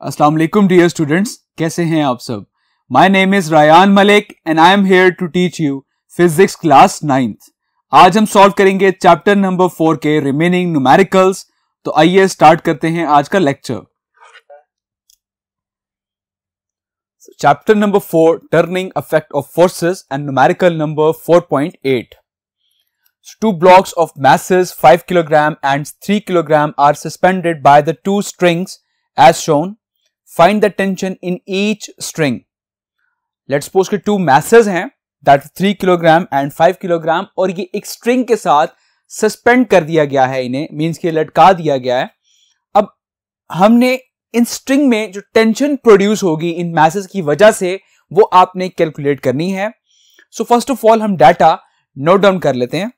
अस्सलाम वालेकुम dear students, कैसे हैं आप सब। My name is Rayan Malik and I am here to teach you physics class 9th। आज हम सॉल्व करेंगे चैप्टर नंबर 4 के रिमेनिंग न्यूमेरिकल्स। तो आइए स्टार्ट करते हैं आज का lecture. Chapter number 4 turning effect of forces and numerical number 4.8। Two blocks of masses 5 kg and 3 kg are suspended by the two strings as shown. Find the tension in each string. Let's suppose कि two masses हैं that 3 kg and 5 kg और ये एक string के साथ suspend कर दिया गया है, इन्हें means कि लटका दिया गया है। अब हमने इन string में जो tension produce होगी इन masses की वजह से वो आपने calculate करनी है। So first of all हम data note down कर लेते हैं।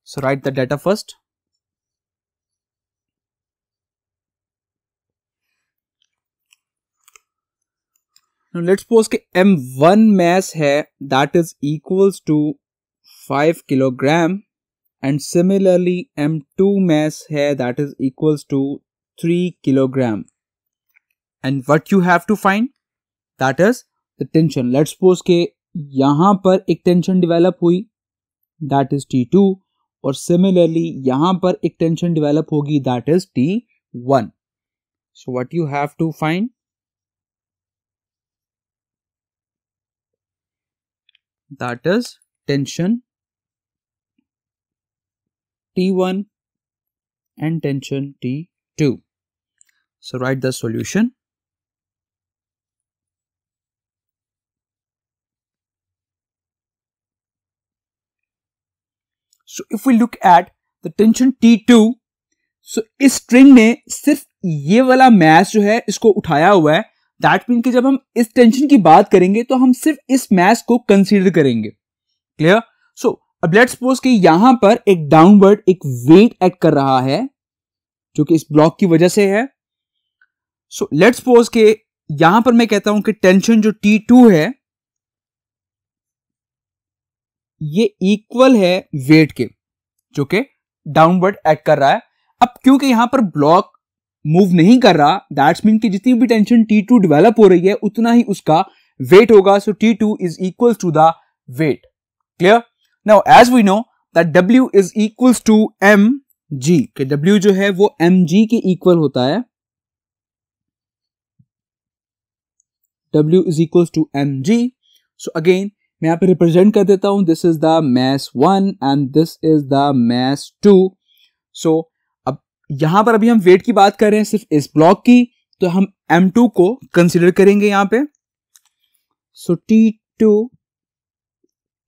So write the data first. Now let's suppose कि M1 mass है that is equals to 5 kilogram and similarly M2 mass है that is equals to 3 kilogram. And what you have to find? That is the tension. Let's suppose कि यहाँ पर एक tension develop हुई that is T2 और similarly यहां पर एक टेंशन डेवलप होगी that is T1. So what you have to find, that is tension T1 and tension T2. So write the solution. So if we look at the tension T2, so इस string ने सिर्फ ये वाला mass जो है इसको उठाया हुआ है। That means कि जब हम इस tension की बात करेंगे तो हम सिर्फ इस mass को consider करेंगे। Clear? So अब let's suppose कि यहां पर एक downward एक weight act कर रहा है जो कि इस block की वजह से है। So let's suppose कि यहां पर मैं कहता हूं कि tension जो T2 है ये इक्वल है वेट के जो कि डाउनवर्ड एक्ट कर रहा है। अब क्योंकि यहां पर ब्लॉक मूव नहीं कर रहा दैट्स मीन कि जितनी भी टेंशन T2 डेवलप हो रही है उतना ही उसका वेट होगा। So T2 is equal to the weight. Clear? Now as we know that W is equals to mg कि W जो है वो mg के इक्वल होता है। W is equals to mg. So again मैं यहाँ पे रिप्रेजेंट कर देता हूं, this is the mass 1 and this is the mass 2. So अब यहां पर अभी हम वेट की बात कर रहे हैं सिर्फ इस ब्लॉक की, तो हम M2 को कंसीडर करेंगे यहां पे। So T2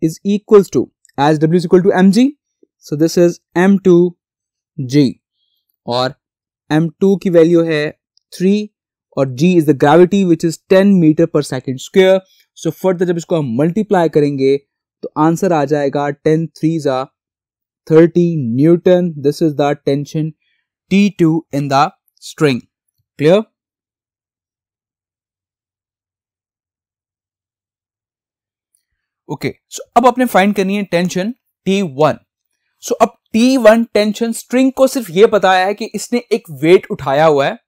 is equals to as W is equal to mg, so this is m2g और m2 की वैल्यू है 3 और g is the gravity which is 10 meter per second square. So further जब इसको हम मल्टीप्लाई करेंगे तो आंसर आ जाएगा 10 3s are 30 newton. This is the tension T2 in the string. Clear? Okay, so अब आपने फाइंड करनी है टेंशन T1. सो अब T1 टेंशन स्ट्रिंग को सिर्फ ये पता है कि इसने एक वेट उठाया हुआ है,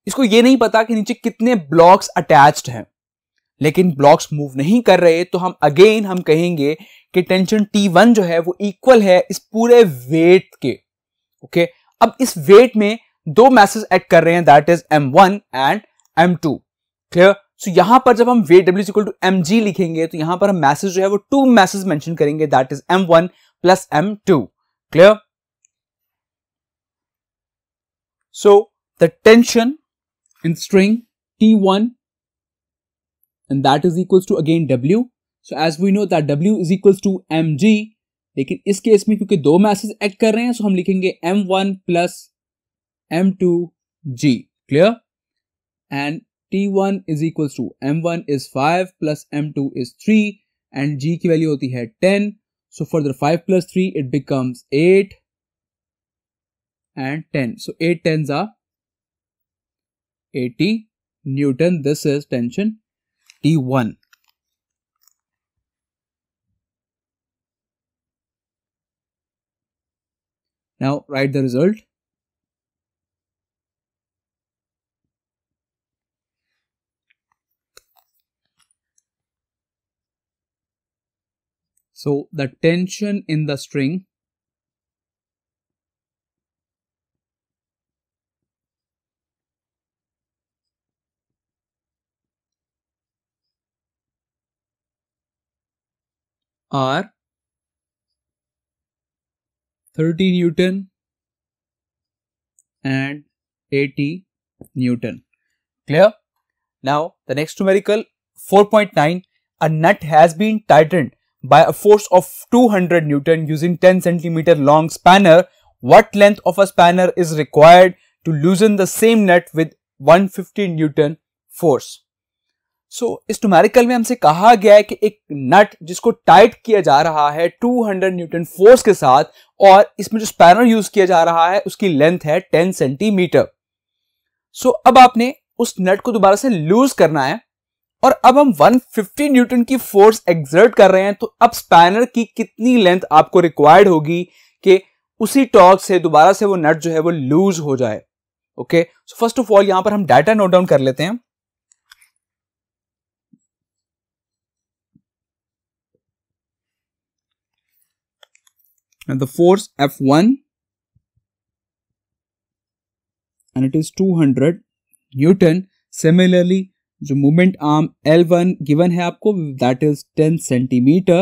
इसको ये नहीं पता कि नीचे कितने ब्लॉक्स अटैच्ड हैं, लेकिन ब्लॉक्स मूव नहीं कर रहे तो हम अगेन हम कहेंगे कि टेंशन T1 जो है वो इक्वल है इस पूरे वेट के। ओके, अब इस वेट में दो मैसेज एक्ट कर रहे हैं that is M1 and M2. Clear? So यहां पर जब हम weight W equal to mg लिखेंगे तो यहां पर हम मैसेज जो है वो टू मैसेज मेंशन करेंगे that is M1 plus M2. Clear? So the tension in string T1 and that is equals to again W. So as we know that W is equals to mg, लेकिन इस case में क्योंकि दो message act कर रहे हैं so हम लिखेंगे M1 plus M2g. Clear? And T1 is equals to M1 is 5 plus M2 is 3 and g की वैल्यू होती है 10. So further 5 plus 3 it becomes 8 and 10. So 8 tens are 80 Newton. This is tension T1. Now write the result. So the tension in the string are 30 Newton and 80 Newton. Clear? Now the next numerical 4.9. A nut has been tightened by a force of 200 Newton using 10 centimeter long spanner. What length of a spanner is required to loosen the same nut with 150 Newton force? So इस numerical में हमसे कहा गया है कि एक नट जिसको tight किया जा रहा है 200 न्यूटन फोर्स के साथ और इसमें जो स्पैनर यूज किया जा रहा है उसकी लेंथ है 10 सेंटीमीटर. सो अब आपने उस नट को दोबारा से लूज करना है और अब हम 150 न्यूटन की फोर्स एक्सर्ट कर रहे हैं. तो अब स्पैनर की कितनी लेंथ आपको रिक्वायर्ड होगी कि उसी टॉर्क से दोबारा से वो नट जो है वो लूज हो जाए. Okay, so first of all यहां पर हम डाटा नोट डाउन कर लेते हैं. And the force F1 and it is 200 Newton. Similarly, जो movement arm L1 given है आपको that is 10 सेंटीमीटर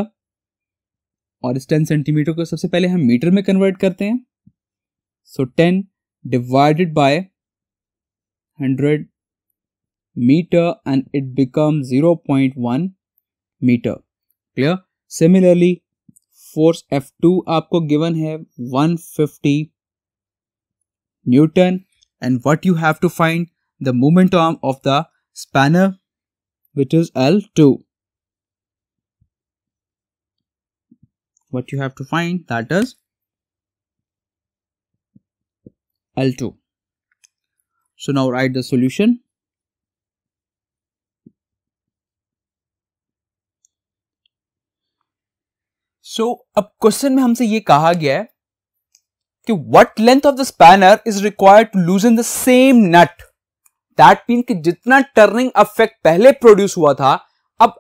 और इस 10 सेंटीमीटर को सबसे पहले हम मीटर में कन्वर्ट करते हैं. So 10 divided by 100 meter and it becomes 0.1 meter. Clear? Similarly, force F2 आपको गिवन है 150 newton and what you have to find the moment arm of the spanner which is L2. What you have to find that is L2. So now write the solution. So अब question में हमसे ये कहा गया है कि what length of the spanner is required to loosen the same nut. That mean कि जितना टर्निंग इफेक्ट पहले प्रोड्यूस हुआ था अब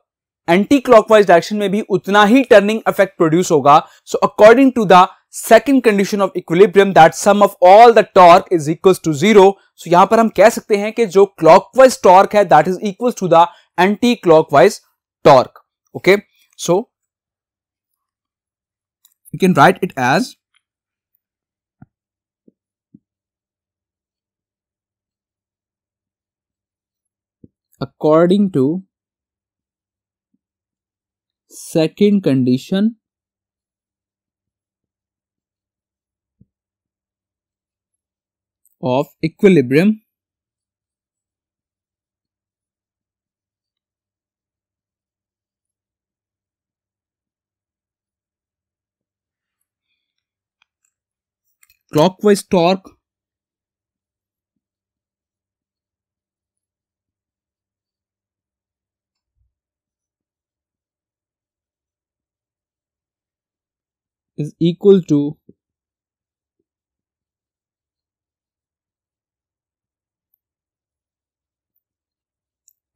एंटी क्लॉकवाइज डायरेक्शन में भी उतना ही टर्निंग इफेक्ट प्रोड्यूस होगा. So according to the second condition of equilibrium that sum of all the torque is equal to 0. So यहां पर हम कह सकते हैं कि जो क्लॉकवाइज टॉर्क है that is equal to the anti clockwise torque. Okay, so you can write it as according to second condition of equilibrium clockwise torque is equal to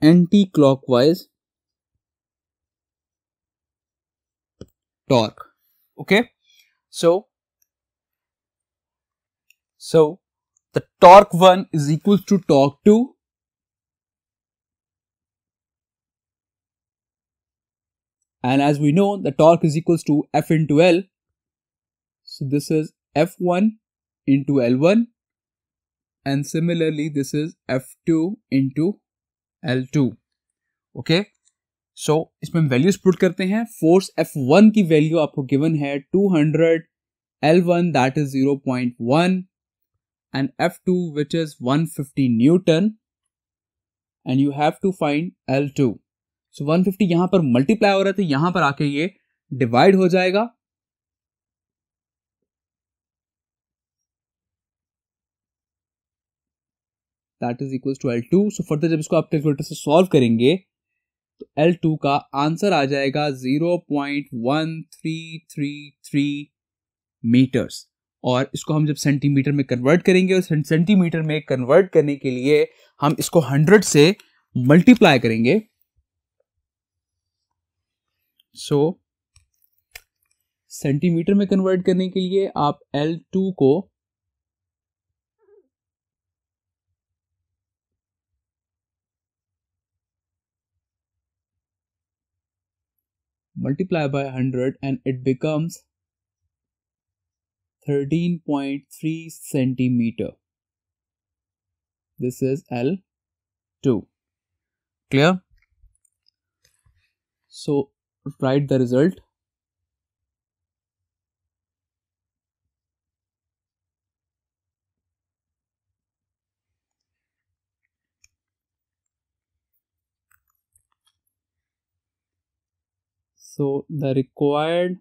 anti-clockwise torque. Okay, so the torque 1 is equal to torque 2 and as we know the torque is equals to F into L. So this is F1 into L1 and similarly this is F2 into L2. Okay, so इसमें हम values put करते हैं. Force F1 की value आपको given है 200, L1 that is 0.1 and F2 which is 150 Newton and you have to find L2. So 150 यहां पर multiply हो रहा है तो यहां पर आके ये डिवाइड हो जाएगा. That is equals to L2. So further जब इसको आप कैलकुलेटर से सॉल्व करेंगे तो L2 का आंसर आ जाएगा 0.1333 मीटर्स और इसको हम जब सेंटीमीटर में कन्वर्ट करेंगे और सेंटीमीटर में कन्वर्ट करने के लिए हम इसको 100 से मल्टीप्लाई करेंगे. सो सेंटीमीटर में कन्वर्ट करने के लिए आप L2 को multiply by 100 and it becomes 13.3 centimeter. This is L2. Clear? So write the result. So the required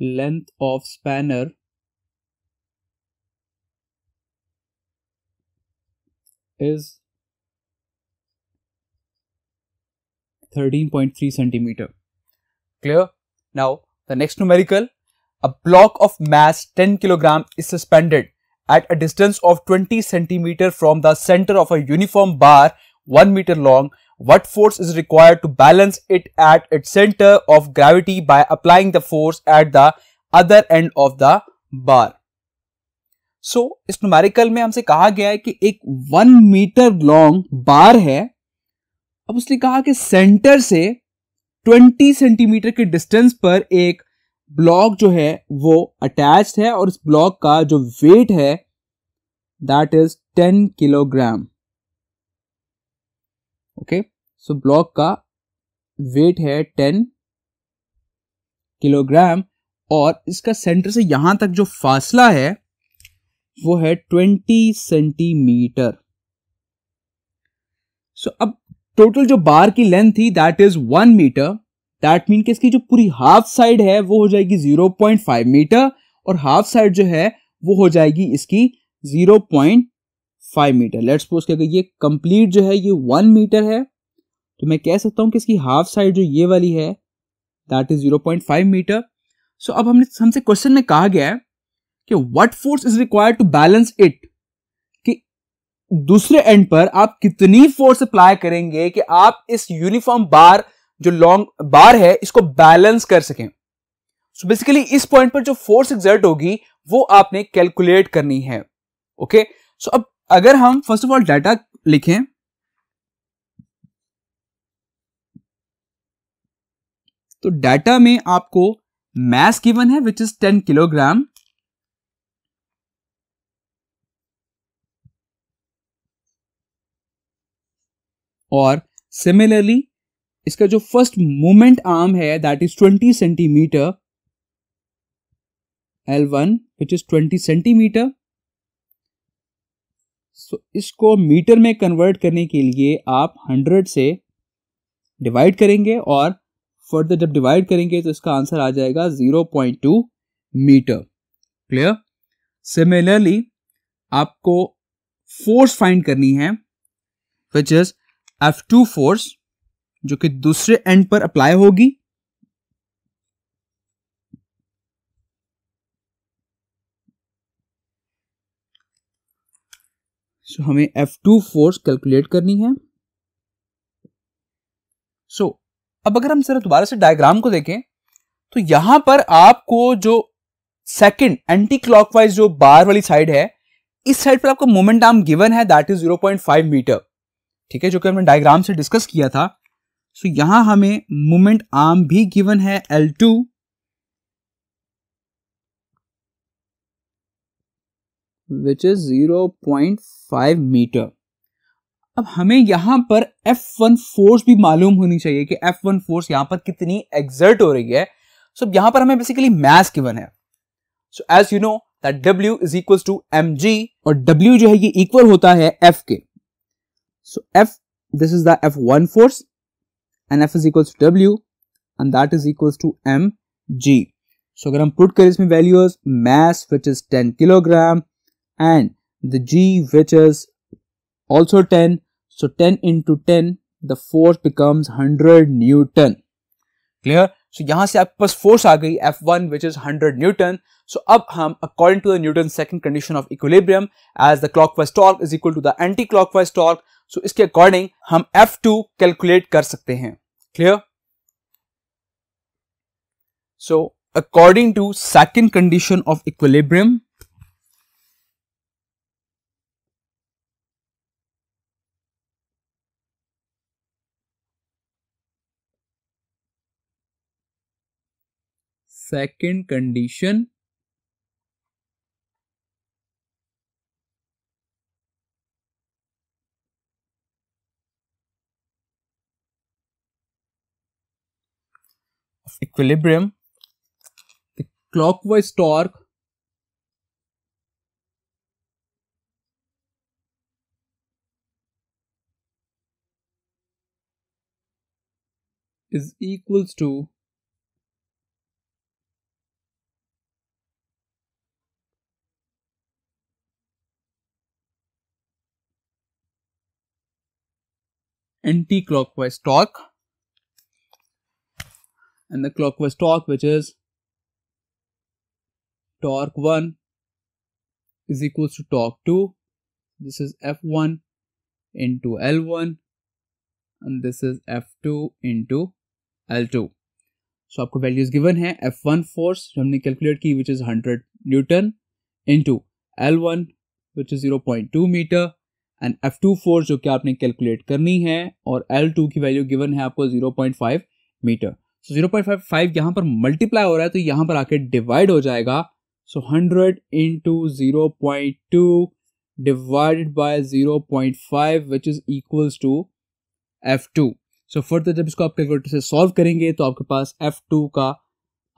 length of spanner is 13.3 centimeter. Clear? Now the next numerical, a block of mass 10 kilogram is suspended at a distance of 20 centimeter from the center of a uniform bar 1 meter long. What force is required to balance it at its center of gravity by applying the force at the other end of the bar? So, इस numerical में हमसे कहा गया है कि एक 1 metre long बार है. अब उसने कहा कि सेंटर से 20 सेंटीमीटर के डिस्टेंस पर एक ब्लॉक जो है वो अटैच्ड है और इस ब्लॉक का जो वेट है that is 10 kilogram. Okay, so block का वेट है 10 किलोग्राम और इसका सेंटर से यहां तक जो फासला है वो है 20 सेंटीमीटर. सो अब टोटल जो बार की लेंथ थी that is 1 meter. That mean कि इसकी जो पूरी हाफ साइड है वो हो जाएगी 0.5 मीटर और हाफ साइड जो है वो हो जाएगी इसकी 0.5 मीटर. लेट्स सपोज कि अगर ये कंप्लीट जो है ये 1 मीटर है तो मैं कह सकता हूं कि इसकी हाफ साइड जो ये वाली है दैट इज 0.5 मीटर. सो अब हमसे क्वेश्चन में कहा गया है कि what force is required to balance it, कि दूसरे एंड पर आप कितनी फोर्स अप्लाई करेंगे कि आप इस यूनिफॉर्म बार जो लॉन्ग बार है इसको बैलेंस कर सकें. सो बेसिकली इस पॉइंट पर जो फोर्स एक्सर्ट होगी वो आपने कैलकुलेट करनी है. ओके, सो अब अगर हम फर्स्ट ऑफ ऑल डाटा लिखें तो डाटा में आपको मास गिवन है विच इज 10 किलोग्राम और सिमिलरली इसका जो फर्स्ट मोमेंट आर्म है that is 20 centimetre L1 which is 20 centimetre. So इसको मीटर में कन्वर्ट करने के लिए आप 100 से डिवाइड करेंगे और फर्दर जब डिवाइड करेंगे तो इसका आंसर आ जाएगा 0.2 मीटर. क्लियर? सिमिलरली आपको फोर्स फाइंड करनी है विच इज F2 फोर्स जो कि दूसरे एंड पर अप्लाई होगी. सो हमें F2 फोर्स कैलकुलेट करनी है. सो अब अगर हम जरा दोबारा से डायग्राम को देखें तो यहां पर आपको जो सेकंड एंटी क्लॉकवाइज जो बार वाली साइड है इस साइड पर आपको मोमेंट आर्म गिवन है दैट इज 0.5 मीटर. ठीक है, जो कि हमने डायग्राम से डिस्कस किया था. सो यहां हमें मोमेंट आर्म भी गिवन है L2 विच इज 0.5 मीटर. अब हमें यहां पर F1 फोर्स भी मालूम होनी चाहिए कि F1 फोर्स यहां पर कितनी एक्सर्ट हो रही है. सो यहां पर हमें बेसिकली मास गिवन है. So as you know that W is equal to mg और W जो है ये इक्वल होता है F के. सो F, this is the F1 force and F is equals to W and that is equals to mg. So अगर हम put करें इसमें values, mass which is 10 kilogram and the G which is also 10. So 10 into 10 the force becomes 100 Newton. Clear? So यहां से आपके पास force आ गई F1 which is 100 Newton. So अब हम according to the Newton's second condition of equilibrium as the clockwise torque is equal to the anti-clockwise torque. सो इसके according हम F2 calculate कर सकते हैं. Clear? So according to second condition of equilibrium, second condition of equilibrium, the clockwise torque is equals to anti-clockwise torque, and the clockwise torque, which is torque 1 is equals to torque 2. This is F1 into L1 and this is F2 into L2. So आपको values given है. F1 force जो हमने calculate की which is 100 Newton into L1 which is 0.2 meter and F2 force जो कि आपने calculate करनी है और L2 की value given है आपको 0.5 meter. So 0.55 यहाँ पर multiply हो रहा है तो यहाँ पर आके divide हो जाएगा. So 100 into 0.2 divided by 0.5 which is equals to F2. So further जब इसको आप कैलकुलेटर से सॉल्व करेंगे तो आपके पास F2 का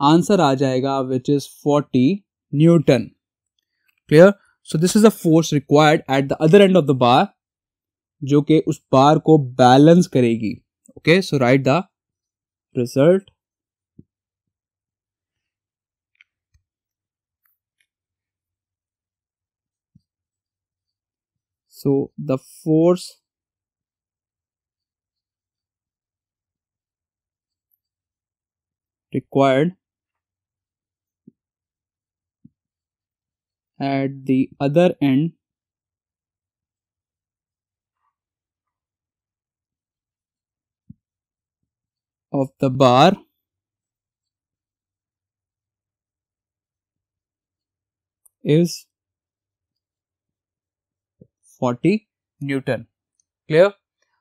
आंसर आ जाएगा which is 40 Newton. Clear? So this is the force required at the other end of the bar जो कि उस बार को बैलेंस करेगी. Okay, so write the result. So the force required at the other end of the bar is 40 Newton. Clear?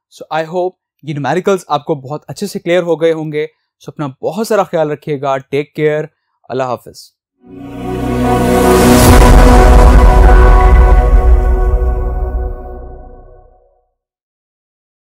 So I hope ये numericals आपको बहुत अच्छे से क्लियर हो गए होंगे. So अपना बहुत सारा ख्याल रखिएगा. Take care. अल्लाह हाफिज.